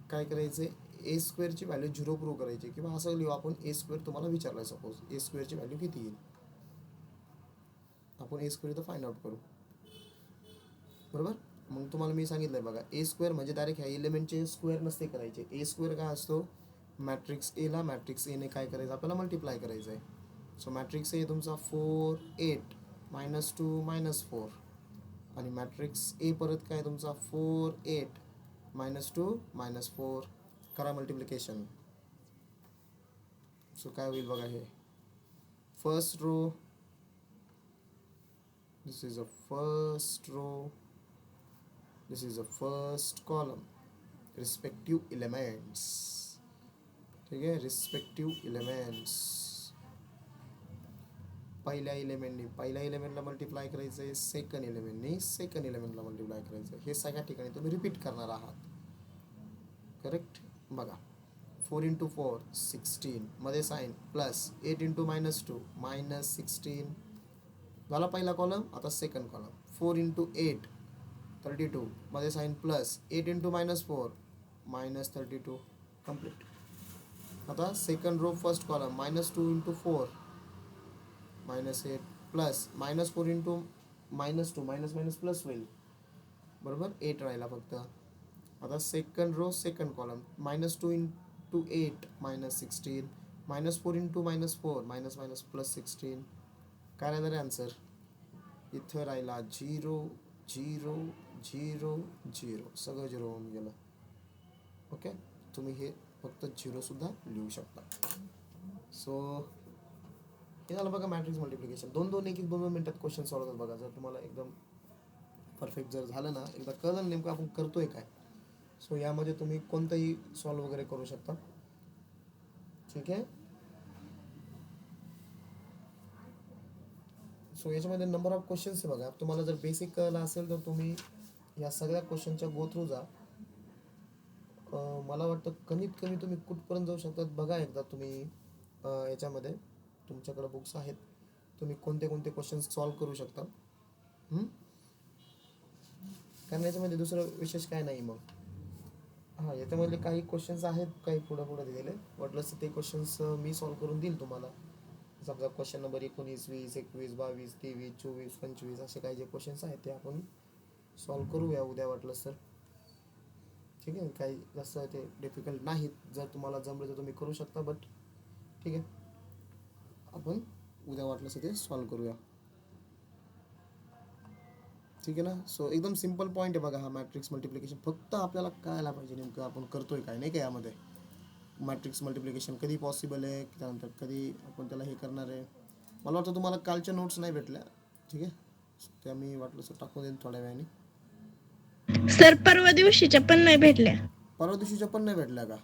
काय करायचं आहे A² व्हॅल्यू 0 प्रूव्ह करायची किंवा असं लिहू आपण A² तुम्हाला विचारलं सपोज A² व्हॅल्यू किती येईल. आपण A² इथं फाइंड आउट करू बरोबर. मग तुम्हाला मी सांगितलंय बघा A² म्हणजे डायरेक्ट ह्या एलिमेंटचे स्क्वेअर नसते करायचे. A² काय असतो मॅट्रिक्स एला मॅट्रिक्स एने काय करायचं आपल्याला मल्टिप्लाय करायचं आहे. सो मॅट्रिक्स ए तुमचा 4 8 -2 -4 आणि मॅट्रिक्स ए परत काय तुमचा 4 8 -2 -4 करा मल्टिप्लिकेशन. सो काय होईल बघा हे first row this is a first row this is a first column respective elements. ठीक आहे. रिस्पेक्टिव्ह एलिमेंट्स पहिल्या एलिमेंटला मल्टिप्लाय करायचं आहे सेकंड एलिमेंटला मल्टिप्लाय करायचं आहे. हे सगळ्या ठिकाणी तुम्ही रिपीट करणार आहात. करेक्ट. बघा 4 इंटू 4 16 मध्ये साईन प्लस 8 इंटू -2 -16 झाला पहिला कॉलम. आता सेकंड कॉलम 4 इंटू 8 32 मध्ये साईन प्लस 8 इंटू -4 -32 कम्प्लीट. आता second row first column -2 into 4 -8 plus -4 into -2 minus plus होईल बरोबर 8 राहिला फक्त. आता second row second column -2 into 8 -16 -4 into -4 minus plus 16 काय राहिलं रे आन्सर. इथं राहिला 0 0 0 0 सगळं 0 होऊन गेलं. ओके. तुम्ही हे फक्त 0 सुद्धा लिहू शकता. सो हे झालं बघा मॅट्रिक्स मल्टिप्लिकेशन. 2 मिनिटात क्वेश्चन सॉल्व होतात बघा. जर तुम्हाला एकदम परफेक्ट जर झालं ना एकदा कळलं नेमकं आपण करतोय काय. सो यामध्ये तुम्ही कोणतंही सॉल्व वगैरे करू शकता. ठीक आहे. सो याच्यामध्ये नंबर ऑफ क्वेश्चन्स आहे बघा. तुम्हाला जर बेसिक कळलं असेल तर तुम्ही या सगळ्या क्वेश्चनच्या गो थ्रू जा. मला वाटतं कमीत कमी तुम्ही कुठपर्यंत जाऊ शकतात बघा एकदा तुम्ही. याच्यामध्ये तुमच्याकडे बुक्स आहेत तुम्ही कोणते कोणते क्वेश्चन्स सॉल्व करू शकता. कारण याच्यामध्ये दुसरं विशेष काय नाही. मग हां, याच्यामधले काही क्वेश्चन्स आहेत, काही पुढं पुढं दिलेले. वाटलंच तर ते क्वेश्चन्स मी सॉल्व्ह करून देईल तुम्हाला. समजा क्वेश्चन नंबर 19, 20, 21, 22, 23, 24, 25 असे काही जे क्वेश्चन्स आहेत ते आपण सॉल्व्ह करूया उद्या वाटलंच तर. ठीक आहे, काही जास्त ते डिफिकल्ट नाहीत. जर तुम्हाला जमलं तर तुम्ही करू शकता, बट ठीक आहे, आपण उद्या वाटलंच तर ते सॉल्व्ह करूया. ठीक आहे ना. सो एकदम सिम्पल पॉईंट आहे बघा हा मॅट्रिक्स मल्टिप्लिकेशन. फक्त आपल्याला कळायला पाहिजे नेमकं आपण करतोय काय, नाही का यामध्ये. मॅट्रिक्स मल्टिप्लिकेशन कधी पॉसिबल आहे, त्यानंतर कधी आपण त्याला हे करणार आहे. मला वाटतं तुम्हाला कालच्या नोट्स नाही भेटल्या. ठीक आहे, त्या मी वाटलं असं टाकून देईन थोड्या वेळाने. सर परवा दिवशीच्या पण नाही भेटल्या. परवा दिवशीच्या पण नाही भेटल्या का?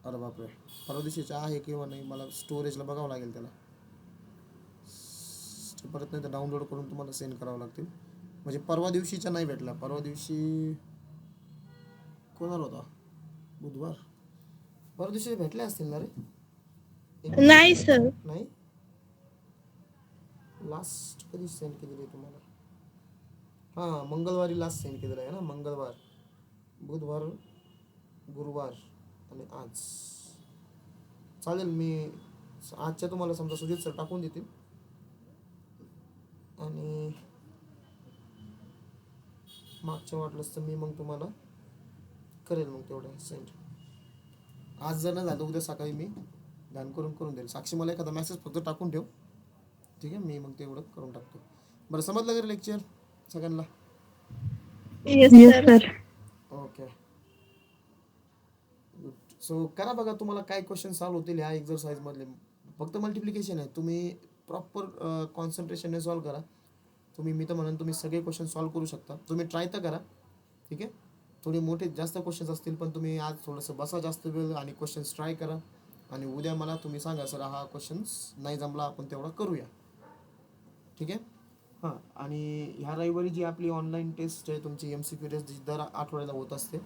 अरे बापरे, परवा दिवशीच्या आहे किंवा नाही मला स्टोरेजला बघावं लागेल त्याला. परत नाही तर डाउनलोड करून तुम्हाला सेंड करावं लागतील. म्हणजे परवा दिवशीच्या नाही भेटल्या. परवा दिवशी कोणाला होता? बुधवार. परवा दिवशी भेटल्या असतील ना रे. एक मिनिट. नाही सर. नाही, लास्ट कधी सेंड केलेली आहे तुम्हाला? हां, मंगळवारी लास्ट सेंड केलेलं आहे ना. मंगळवार, बुधवार, गुरुवार आणि आज. चालेल, मी आजच्या तुम्हाला समजा सुजित सर टाकून देतील आणि मागच्या वाटलंच तर मी मग तुम्हाला करेल मग तेवढं सेंड. आज जर नाही झालं उद्या सकाळी मी ध्यान करून देईल. साक्षी मला एखादा मेसेज फक्त टाकून ठेव. ठीक आहे, मी मग तेवढं करून टाकतो. बरं, समजलं का लेक्चर सगळ्यांना? Yes sir. Okay, good. So करा बघा, तुम्हाला काय क्वेश्चन सॉल्व्ह होतील ह्या एक्झरसाइजमधले. फक्त मल्टिप्लिकेशन आहे, तुम्ही प्रॉपर कॉन्सन्ट्रेशनने सॉल्व्ह करा. मी तर म्हणून तुम्ही सगळे क्वेश्चन सॉल्व्ह करू शकता. तुम्ही ट्राय तर करा. ठीक आहे, थोडे मोठे जास्त क्वेश्चन्स असतील, पण तुम्ही आज थोडंसं बसा जास्त वेळ आणि क्वेश्चन्स ट्राय करा. आणि उद्या मला तुम्ही सांगा सर हा क्वेश्चन्स नाही जमला, आपण तेवढा करूया. ठीक आहे. हां, आणि ह्या रविवारी जी आपली ऑनलाईन टेस्ट आहे तुमची MCQ टेस्ट जी दर आठवड्याला होत असते.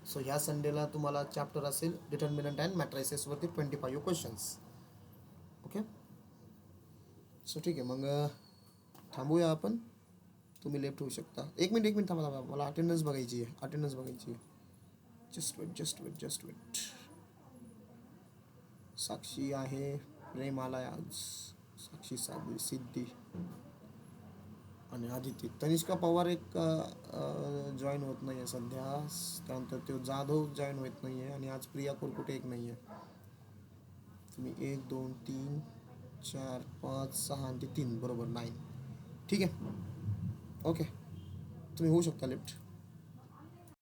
सो ह्या संडेला तुम्हाला चॅप्टर असेल डिटर्मिनंट अँड मॅट्रायसेसवरती 25 क्वेश्चन्स. ओके, सो ठीक आहे, मग थांबूया आपण. तुम्ही लेफ्ट होऊ शकता. एक मिनिट थांबा, मला अटेंडन्स बघायची आहे. Just weight. साक्षी आहे, प्रेम आलाय आज, साक्षी, साबी, सिद्धी आणि आदिती. तनिष्का पवार एक जॉईन होत नाही आहे सध्या. त्यानंतर तो जाधव जॉईन होत नाही आहे आणि आज प्रिया कुरकुटे एक नाही आहे. तुम्ही 1 2 3 4 5 6 आणि 3 बरोबर 9. ठीक आहे, ओके, तुम्ही होऊ शकता लेफ्ट.